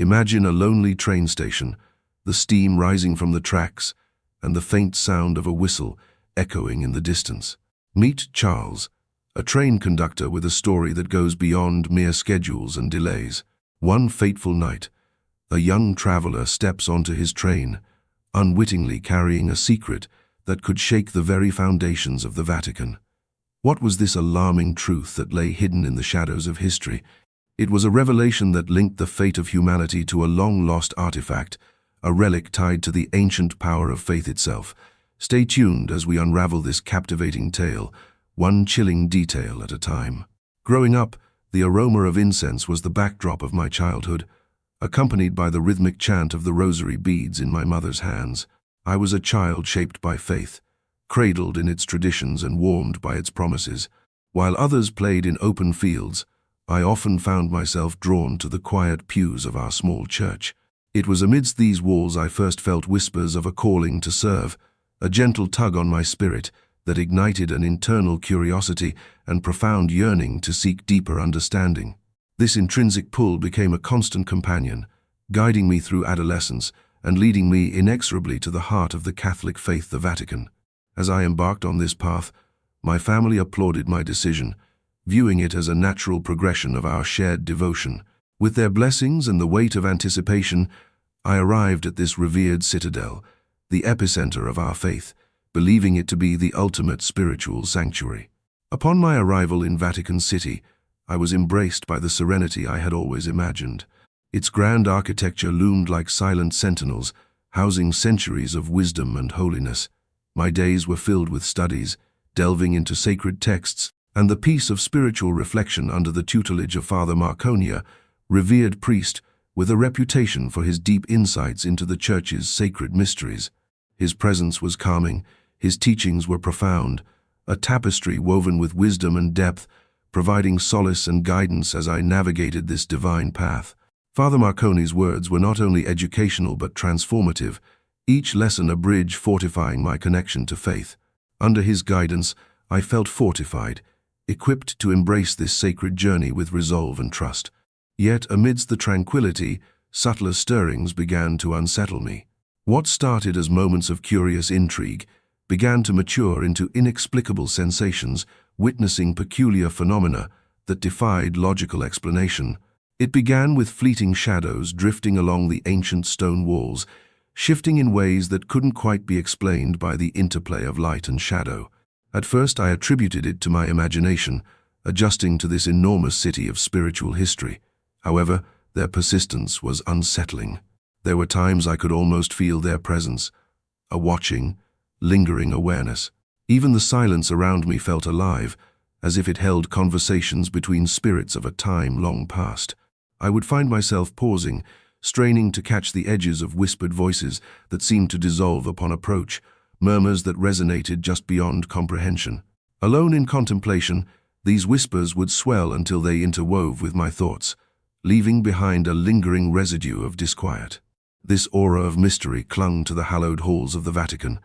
Imagine a lonely train station, the steam rising from the tracks, and the faint sound of a whistle echoing in the distance. Meet Charles, a train conductor with a story that goes beyond mere schedules and delays. One fateful night, a young traveler steps onto his train, unwittingly carrying a secret that could shake the very foundations of the Vatican. What was this alarming truth that lay hidden in the shadows of history? It was a revelation that linked the fate of humanity to a long-lost artifact, a relic tied to the ancient power of faith itself. Stay tuned as we unravel this captivating tale, one chilling detail at a time. Growing up, the aroma of incense was the backdrop of my childhood, accompanied by the rhythmic chant of the rosary beads in my mother's hands. I was a child shaped by faith, cradled in its traditions and warmed by its promises. While others played in open fields, I often found myself drawn to the quiet pews of our small church. It was amidst these walls I first felt whispers of a calling to serve, a gentle tug on my spirit that ignited an internal curiosity and profound yearning to seek deeper understanding. This intrinsic pull became a constant companion, guiding me through adolescence and leading me inexorably to the heart of the Catholic faith, the Vatican. As I embarked on this path, my family applauded my decision, viewing it as a natural progression of our shared devotion. With their blessings and the weight of anticipation, I arrived at this revered citadel, the epicenter of our faith, believing it to be the ultimate spiritual sanctuary. Upon my arrival in Vatican City, I was embraced by the serenity I had always imagined. Its grand architecture loomed like silent sentinels, housing centuries of wisdom and holiness. My days were filled with studies, delving into sacred texts, and the peace of spiritual reflection under the tutelage of Father Marconia, revered priest with a reputation for his deep insights into the Church's sacred mysteries. His presence was calming, his teachings were profound, a tapestry woven with wisdom and depth, providing solace and guidance as I navigated this divine path. Father Marconi's words were not only educational but transformative, each lesson a bridge fortifying my connection to faith. Under his guidance, I felt fortified, equipped to embrace this sacred journey with resolve and trust. Yet, amidst the tranquility, subtler stirrings began to unsettle me. What started as moments of curious intrigue began to mature into inexplicable sensations, witnessing peculiar phenomena that defied logical explanation. It began with fleeting shadows drifting along the ancient stone walls, shifting in ways that couldn't quite be explained by the interplay of light and shadow. At first I attributed it to my imagination, adjusting to this enormous city of spiritual history. However, their persistence was unsettling. There were times I could almost feel their presence, a watching, lingering awareness. Even the silence around me felt alive, as if it held conversations between spirits of a time long past. I would find myself pausing, straining to catch the edges of whispered voices that seemed to dissolve upon approach, murmurs that resonated just beyond comprehension. Alone in contemplation, these whispers would swell until they interwove with my thoughts, leaving behind a lingering residue of disquiet. This aura of mystery clung to the hallowed halls of the Vatican,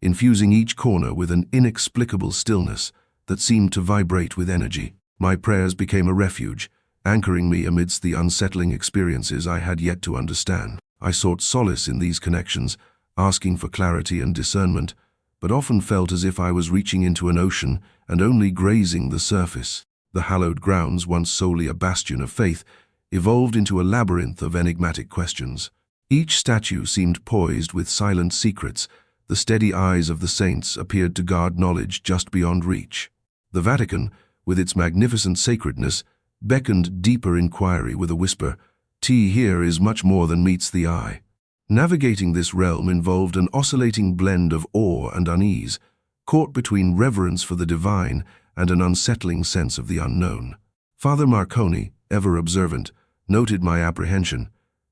infusing each corner with an inexplicable stillness that seemed to vibrate with energy. My prayers became a refuge, anchoring me amidst the unsettling experiences I had yet to understand. I sought solace in these connections, asking for clarity and discernment, but often felt as if I was reaching into an ocean and only grazing the surface. The hallowed grounds, once solely a bastion of faith, evolved into a labyrinth of enigmatic questions. Each statue seemed poised with silent secrets. The steady eyes of the saints appeared to guard knowledge just beyond reach. The Vatican, with its magnificent sacredness, beckoned deeper inquiry with a whisper, "Here is much more than meets the eye." Navigating this realm involved an oscillating blend of awe and unease, caught between reverence for the divine and an unsettling sense of the unknown. Father Marconi, ever observant, noted my apprehension,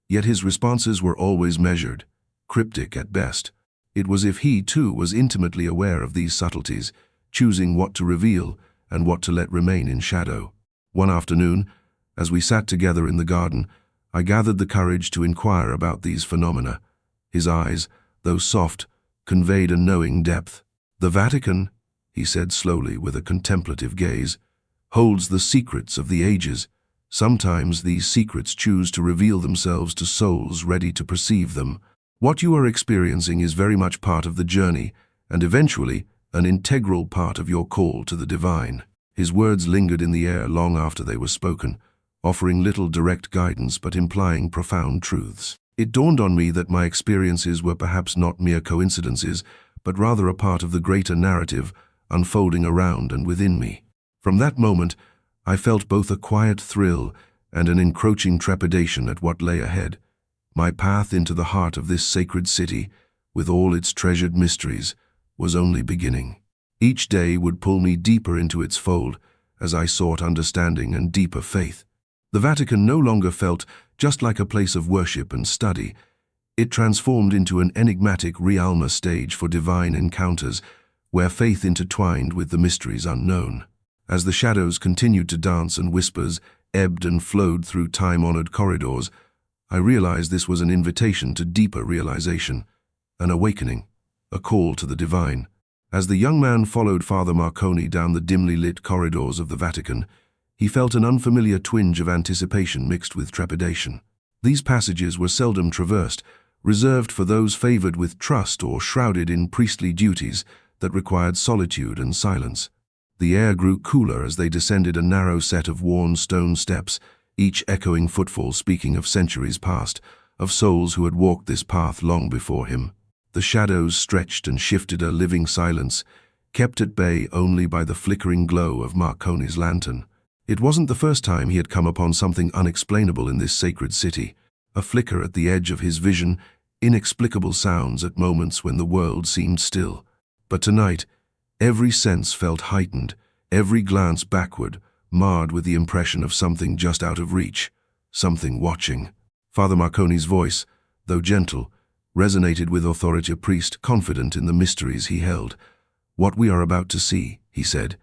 yet his responses were always measured, cryptic at best. It was as if he, too, was intimately aware of these subtleties, choosing what to reveal and what to let remain in shadow. One afternoon, as we sat together in the garden, I gathered the courage to inquire about these phenomena. His eyes, though soft, conveyed a knowing depth. "The Vatican," he said slowly with a contemplative gaze, "holds the secrets of the ages, Sometimes these secrets choose to reveal themselves to souls ready to perceive them. What you are experiencing is very much part of the journey, and eventually an integral part of your call to the divine. His words lingered in the air long after they were spoken, offering little direct guidance but implying profound truths. It dawned on me that my experiences were perhaps not mere coincidences, but rather a part of the greater narrative unfolding around and within me. From that moment, I felt both a quiet thrill and an encroaching trepidation at what lay ahead. My path into the heart of this sacred city, with all its treasured mysteries, was only beginning. Each day would pull me deeper into its fold as I sought understanding and deeper faith. The Vatican no longer felt just like a place of worship and study. It transformed into an enigmatic realm stage for divine encounters, where faith intertwined with the mysteries unknown. As the shadows continued to dance and whispers ebbed and flowed through time-honored corridors, I realized this was an invitation to deeper realization, an awakening, a call to the divine. As the young man followed Father Marconi down the dimly lit corridors of the Vatican, he felt an unfamiliar twinge of anticipation mixed with trepidation. These passages were seldom traversed, reserved for those favored with trust or shrouded in priestly duties that required solitude and silence. The air grew cooler as they descended a narrow set of worn stone steps, each echoing footfall speaking of centuries past, of souls who had walked this path long before him. The shadows stretched and shifted, a living silence, kept at bay only by the flickering glow of Marconi's lantern. It wasn't the first time he had come upon something unexplainable in this sacred city, a flicker at the edge of his vision, inexplicable sounds at moments when the world seemed still. But tonight, every sense felt heightened, every glance backward, marred with the impression of something just out of reach, something watching. Father Marconi's voice, though gentle, resonated with authority, a priest confident in the mysteries he held. "What we are about to see," he said,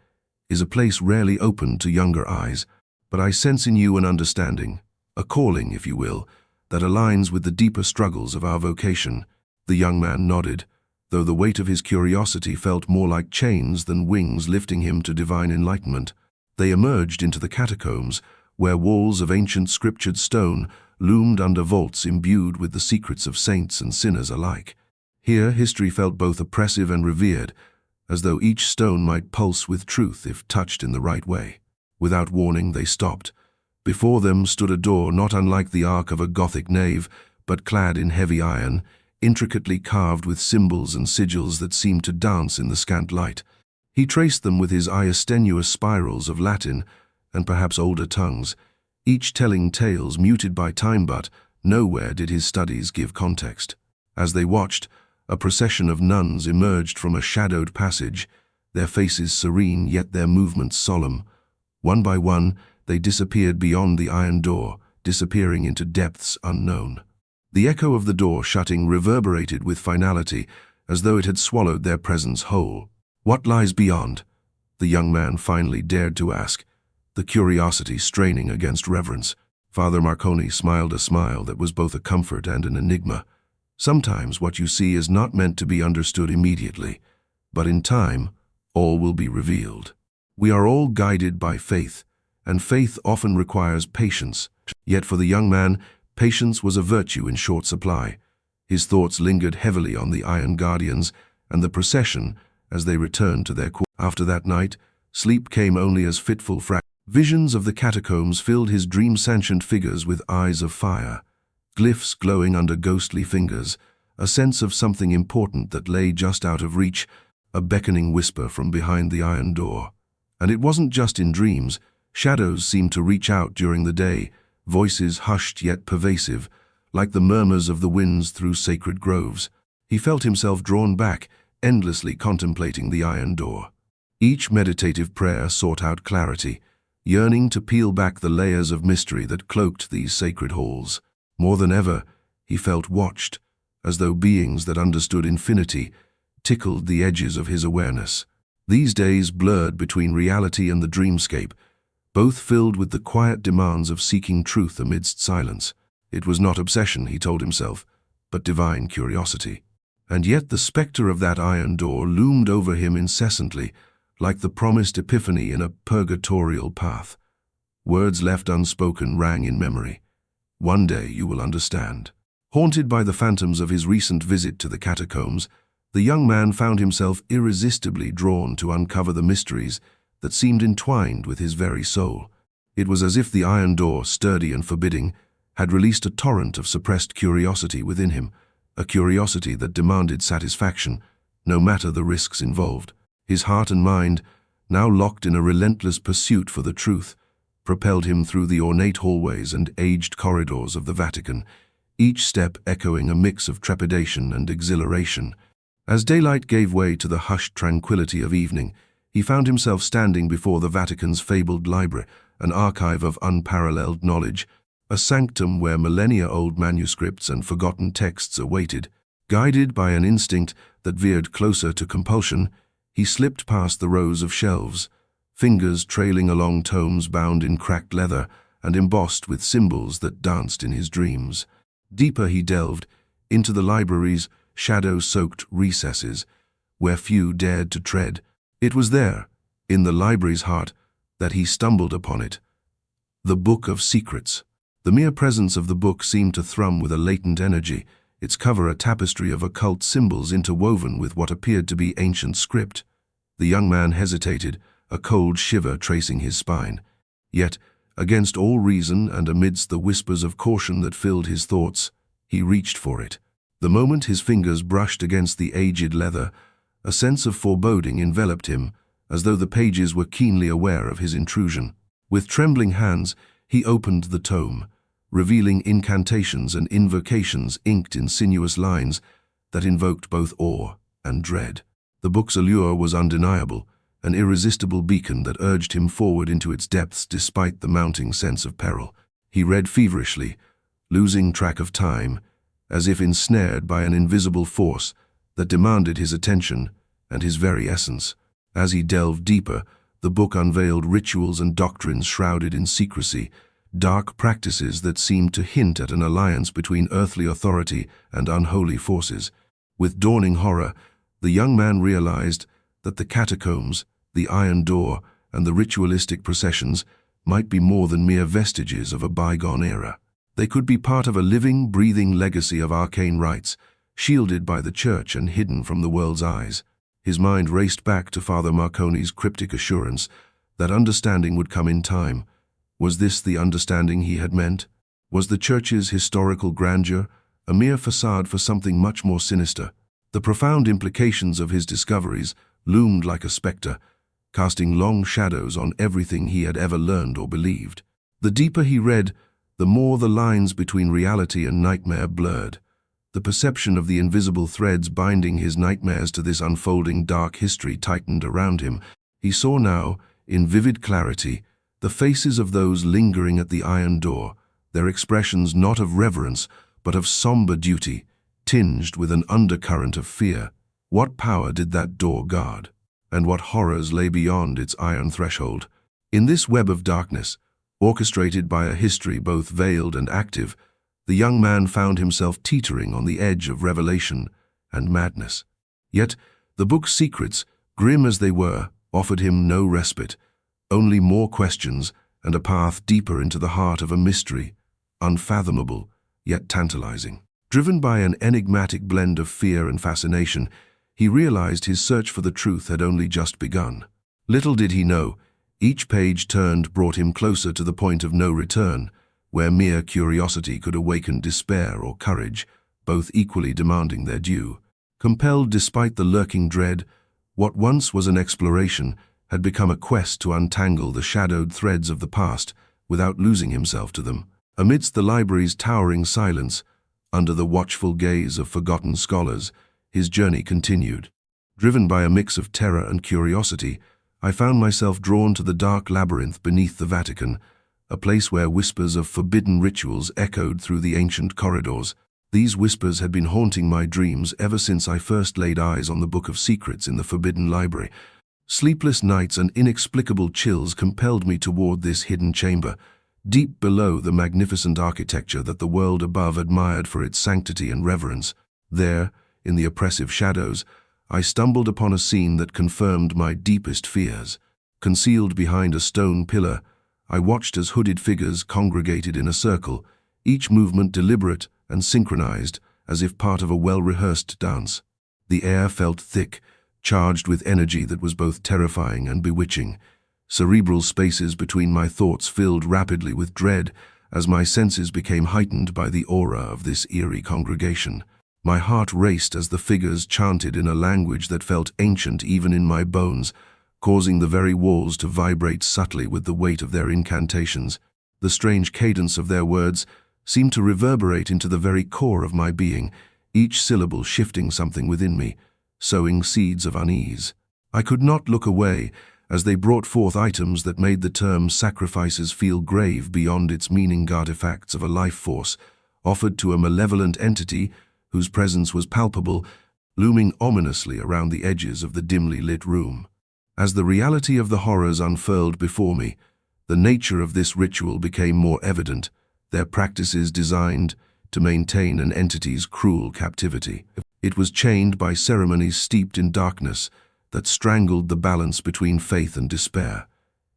"is a place rarely opened to younger eyes, but I sense in you an understanding, a calling, if you will, that aligns with the deeper struggles of our vocation." The young man nodded, though the weight of his curiosity felt more like chains than wings lifting him to divine enlightenment. They emerged into the catacombs, where walls of ancient scriptured stone loomed under vaults imbued with the secrets of saints and sinners alike. Here history felt both oppressive and revered, as though each stone might pulse with truth if touched in the right way. Without warning, they stopped. Before them stood a door not unlike the arch of a Gothic nave, but clad in heavy iron, intricately carved with symbols and sigils that seemed to dance in the scant light. He traced them with his eye tenuous spirals of Latin and perhaps older tongues, each telling tales muted by time, but nowhere did his studies give context. As they watched, a procession of nuns emerged from a shadowed passage, their faces serene yet their movements solemn. One by one, they disappeared beyond the iron door, disappearing into depths unknown. The echo of the door shutting reverberated with finality, as though it had swallowed their presence whole. "What lies beyond?" the young man finally dared to ask, the curiosity straining against reverence. Father Marconi smiled a smile that was both a comfort and an enigma. "Sometimes what you see is not meant to be understood immediately, but in time, all will be revealed. We are all guided by faith, and faith often requires patience. Yet for the young man, patience was a virtue in short supply. His thoughts lingered heavily on the Iron Guardians and the procession as they returned to their course. After that night, sleep came only as fitful fragments. Visions of the catacombs filled his dream-sanctioned figures with eyes of fire, glyphs glowing under ghostly fingers, a sense of something important that lay just out of reach, a beckoning whisper from behind the iron door. And it wasn't just in dreams. Shadows seemed to reach out during the day, voices hushed yet pervasive, like the murmurs of the winds through sacred groves. He felt himself drawn back, endlessly contemplating the iron door. Each meditative prayer sought out clarity, yearning to peel back the layers of mystery that cloaked these sacred halls. More than ever, he felt watched, as though beings that understood infinity tickled the edges of his awareness. These days blurred between reality and the dreamscape, both filled with the quiet demands of seeking truth amidst silence. It was not obsession, he told himself, but divine curiosity. And yet the specter of that iron door loomed over him incessantly, like the promised epiphany in a purgatorial path. Words left unspoken rang in memory. "One day you will understand." Haunted by the phantoms of his recent visit to the catacombs, the young man found himself irresistibly drawn to uncover the mysteries that seemed entwined with his very soul. It was as if the iron door, sturdy and forbidding, had released a torrent of suppressed curiosity within him, a curiosity that demanded satisfaction, no matter the risks involved. His heart and mind, now locked in a relentless pursuit for the truth, propelled him through the ornate hallways and aged corridors of the Vatican, each step echoing a mix of trepidation and exhilaration. As daylight gave way to the hushed tranquility of evening, he found himself standing before the Vatican's fabled library, an archive of unparalleled knowledge, a sanctum where millennia-old manuscripts and forgotten texts awaited. Guided by an instinct that veered closer to compulsion, he slipped past the rows of shelves, fingers trailing along tomes bound in cracked leather and embossed with symbols that danced in his dreams. Deeper he delved, into the library's shadow-soaked recesses, where few dared to tread. It was there, in the library's heart, that he stumbled upon it. The Book of Secrets. The mere presence of the book seemed to thrum with a latent energy, its cover a tapestry of occult symbols interwoven with what appeared to be ancient script. The young man hesitated, a cold shiver tracing his spine. Yet, against all reason and amidst the whispers of caution that filled his thoughts, he reached for it. The moment his fingers brushed against the aged leather, a sense of foreboding enveloped him, as though the pages were keenly aware of his intrusion. With trembling hands, he opened the tome, revealing incantations and invocations inked in sinuous lines that invoked both awe and dread. The book's allure was undeniable, an irresistible beacon that urged him forward into its depths despite the mounting sense of peril. He read feverishly, losing track of time, as if ensnared by an invisible force that demanded his attention and his very essence. As he delved deeper, the book unveiled rituals and doctrines shrouded in secrecy, dark practices that seemed to hint at an alliance between earthly authority and unholy forces. With dawning horror, the young man realized that the catacombs, the iron door, and the ritualistic processions might be more than mere vestiges of a bygone era. They could be part of a living, breathing legacy of arcane rites, shielded by the church and hidden from the world's eyes. His mind raced back to Father Marconi's cryptic assurance that understanding would come in time. Was this the understanding he had meant? Was the church's historical grandeur a mere facade for something much more sinister? The profound implications of his discoveries loomed like a specter, casting long shadows on everything he had ever learned or believed. The deeper he read, the more the lines between reality and nightmare blurred. The perception of the invisible threads binding his nightmares to this unfolding dark history tightened around him. He saw now, in vivid clarity, the faces of those lingering at the iron door, their expressions not of reverence, but of somber duty, tinged with an undercurrent of fear. What power did that door guard? And what horrors lay beyond its iron threshold? In this web of darkness, orchestrated by a history both veiled and active, the young man found himself teetering on the edge of revelation and madness. Yet, the book's secrets, grim as they were, offered him no respite, only more questions and a path deeper into the heart of a mystery, unfathomable, yet tantalizing. Driven by an enigmatic blend of fear and fascination, he realized his search for the truth had only just begun. Little did he know, each page turned brought him closer to the point of no return, where mere curiosity could awaken despair or courage, both equally demanding their due. Compelled despite the lurking dread, what once was an exploration had become a quest to untangle the shadowed threads of the past without losing himself to them. Amidst the library's towering silence, under the watchful gaze of forgotten scholars, his journey continued. Driven by a mix of terror and curiosity, I found myself drawn to the dark labyrinth beneath the Vatican, a place where whispers of forbidden rituals echoed through the ancient corridors. These whispers had been haunting my dreams ever since I first laid eyes on the Book of Secrets in the Forbidden Library. Sleepless nights and inexplicable chills compelled me toward this hidden chamber, deep below the magnificent architecture that the world above admired for its sanctity and reverence. There, in the oppressive shadows, I stumbled upon a scene that confirmed my deepest fears. Concealed behind a stone pillar, I watched as hooded figures congregated in a circle, each movement deliberate and synchronized, as if part of a well-rehearsed dance. The air felt thick, charged with energy that was both terrifying and bewitching. Cerebral spaces between my thoughts filled rapidly with dread as my senses became heightened by the aura of this eerie congregation. My heart raced as the figures chanted in a language that felt ancient even in my bones, causing the very walls to vibrate subtly with the weight of their incantations. The strange cadence of their words seemed to reverberate into the very core of my being, each syllable shifting something within me, sowing seeds of unease. I could not look away as they brought forth items that made the term sacrifices feel grave beyond its meaning, artifacts of a life force, offered to a malevolent entity whose presence was palpable, looming ominously around the edges of the dimly lit room. As the reality of the horrors unfurled before me, the nature of this ritual became more evident, their practices designed to maintain an entity's cruel captivity. It was chained by ceremonies steeped in darkness that strangled the balance between faith and despair.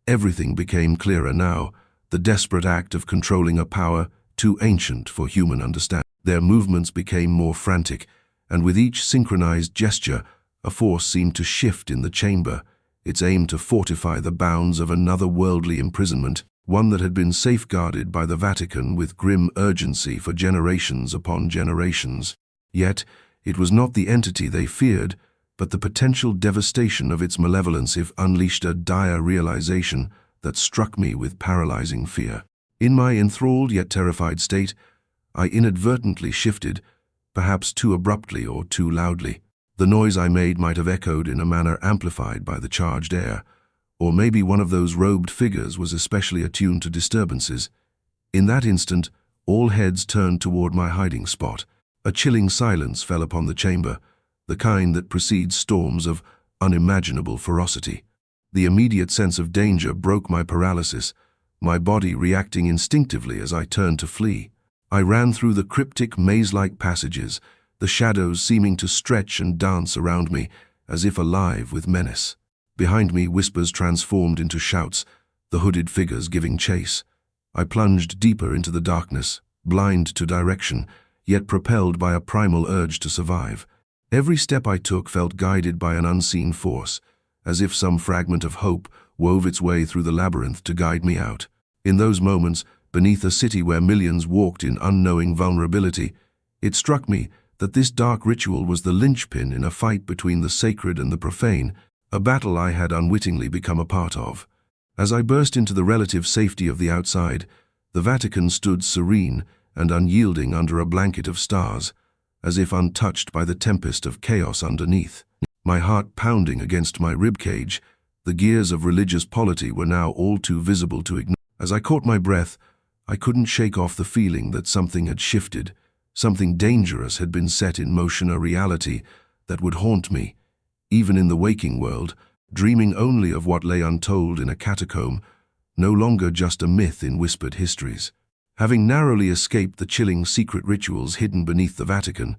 Everything became clearer now, the desperate act of controlling a power too ancient for human understanding. Their movements became more frantic, and with each synchronized gesture, a force seemed to shift in the chamber, its aim to fortify the bounds of another worldly imprisonment, one that had been safeguarded by the Vatican with grim urgency for generations upon generations. Yet, it was not the entity they feared, but the potential devastation of its malevolence if unleashed, a dire realization that struck me with paralyzing fear. In my enthralled yet terrified state, I inadvertently shifted, perhaps too abruptly or too loudly. The noise I made might have echoed in a manner amplified by the charged air, or maybe one of those robed figures was especially attuned to disturbances. In that instant, all heads turned toward my hiding spot. A chilling silence fell upon the chamber, the kind that precedes storms of unimaginable ferocity. The immediate sense of danger broke my paralysis, my body reacting instinctively as I turned to flee. I ran through the cryptic maze-like passages, the shadows seeming to stretch and dance around me, as if alive with menace. Behind me, whispers transformed into shouts, the hooded figures giving chase. I plunged deeper into the darkness, blind to direction, yet propelled by a primal urge to survive. Every step I took felt guided by an unseen force, as if some fragment of hope wove its way through the labyrinth to guide me out. In those moments, beneath a city where millions walked in unknowing vulnerability, it struck me that this dark ritual was the linchpin in a fight between the sacred and the profane, a battle I had unwittingly become a part of. As I burst into the relative safety of the outside, the Vatican stood serene and unyielding under a blanket of stars, as if untouched by the tempest of chaos underneath. My heart pounding against my ribcage, the gears of religious polity were now all too visible to ignore. As I caught my breath, I couldn't shake off the feeling that something had shifted, something dangerous had been set in motion, a reality that would haunt me, even in the waking world, dreaming only of what lay untold in a catacomb, no longer just a myth in whispered histories. Having narrowly escaped the chilling secret rituals hidden beneath the Vatican,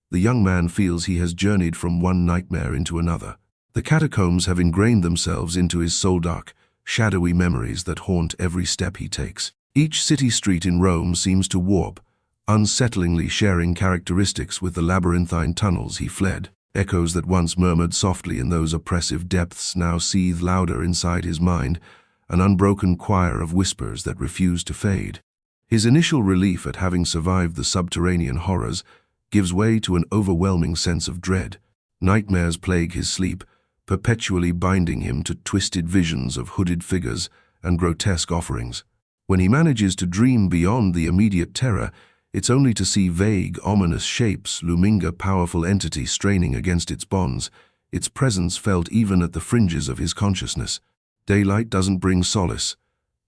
the young man feels he has journeyed from one nightmare into another. The catacombs have ingrained themselves into his soul, dark, shadowy memories that haunt every step he takes. Each city street in Rome seems to warp, unsettlingly sharing characteristics with the labyrinthine tunnels he fled. Echoes that once murmured softly in those oppressive depths now seethe louder inside his mind, an unbroken choir of whispers that refuse to fade. His initial relief at having survived the subterranean horrors gives way to an overwhelming sense of dread. Nightmares plague his sleep, perpetually binding him to twisted visions of hooded figures and grotesque offerings. When he manages to dream beyond the immediate terror, it's only to see vague, ominous shapes looming, a powerful entity straining against its bonds, its presence felt even at the fringes of his consciousness. Daylight doesn't bring solace.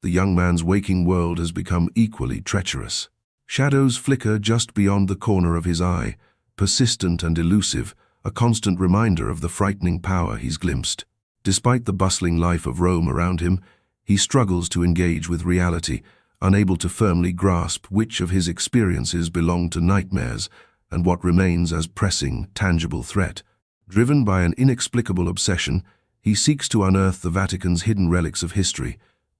The young man's waking world has become equally treacherous. Shadows flicker just beyond the corner of his eye, persistent and elusive, a constant reminder of the frightening power he's glimpsed. Despite the bustling life of Rome around him, he struggles to engage with reality, unable to firmly grasp which of his experiences belong to nightmares and what remains as pressing, tangible threat. Driven by an inexplicable obsession, he seeks to unearth the Vatican's hidden relics of history,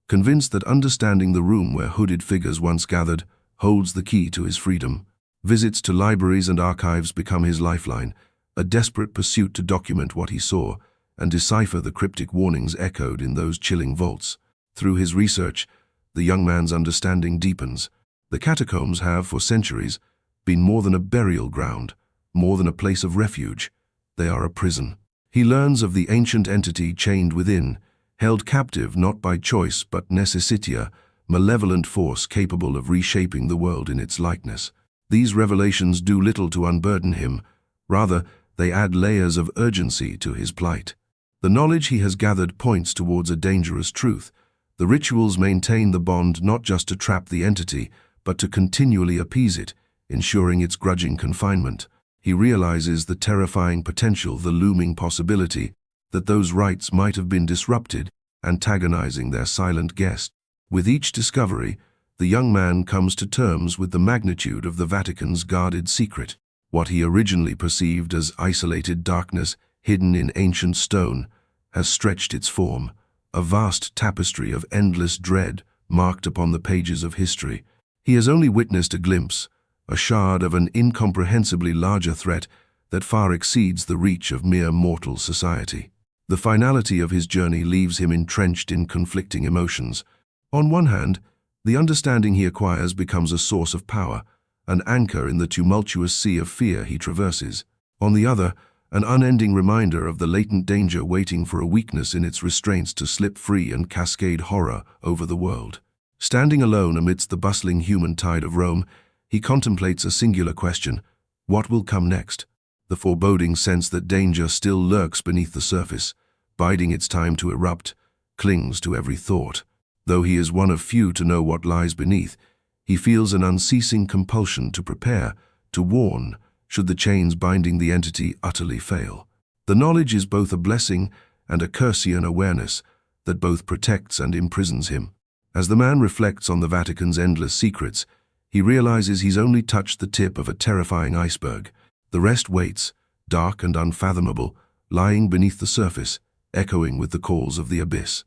convinced that understanding the room where hooded figures once gathered holds the key to his freedom. Visits to libraries and archives become his lifeline, a desperate pursuit to document what he saw and decipher the cryptic warnings echoed in those chilling vaults. Through his research, the young man's understanding deepens. The catacombs have, for centuries, been more than a burial ground, more than a place of refuge. They are a prison. He learns of the ancient entity chained within, held captive not by choice but necessitia, malevolent force capable of reshaping the world in its likeness. These revelations do little to unburden him. Rather, they add layers of urgency to his plight. The knowledge he has gathered points towards a dangerous truth. The rituals maintain the bond not just to trap the entity, but to continually appease it, ensuring its grudging confinement. He realizes the terrifying potential, the looming possibility, that those rites might have been disrupted, antagonizing their silent guest. With each discovery, the young man comes to terms with the magnitude of the Vatican's guarded secret. What he originally perceived as isolated darkness hidden in ancient stone has stretched its form, a vast tapestry of endless dread marked upon the pages of history. He has only witnessed a glimpse, a shard of an incomprehensibly larger threat that far exceeds the reach of mere mortal society. The finality of his journey leaves him entrenched in conflicting emotions. On one hand, the understanding he acquires becomes a source of power, an anchor in the tumultuous sea of fear he traverses. On the other, an unending reminder of the latent danger waiting for a weakness in its restraints to slip free and cascade horror over the world. Standing alone amidst the bustling human tide of Rome, he contemplates a singular question: what will come next? The foreboding sense that danger still lurks beneath the surface, biding its time to erupt, clings to every thought. Though he is one of few to know what lies beneath, he feels an unceasing compulsion to prepare, to warn, should the chains binding the entity utterly fail. The knowledge is both a blessing and a Cursian awareness that both protects and imprisons him. As the man reflects on the Vatican's endless secrets, he realizes he's only touched the tip of a terrifying iceberg. The rest waits, dark and unfathomable, lying beneath the surface, echoing with the calls of the abyss.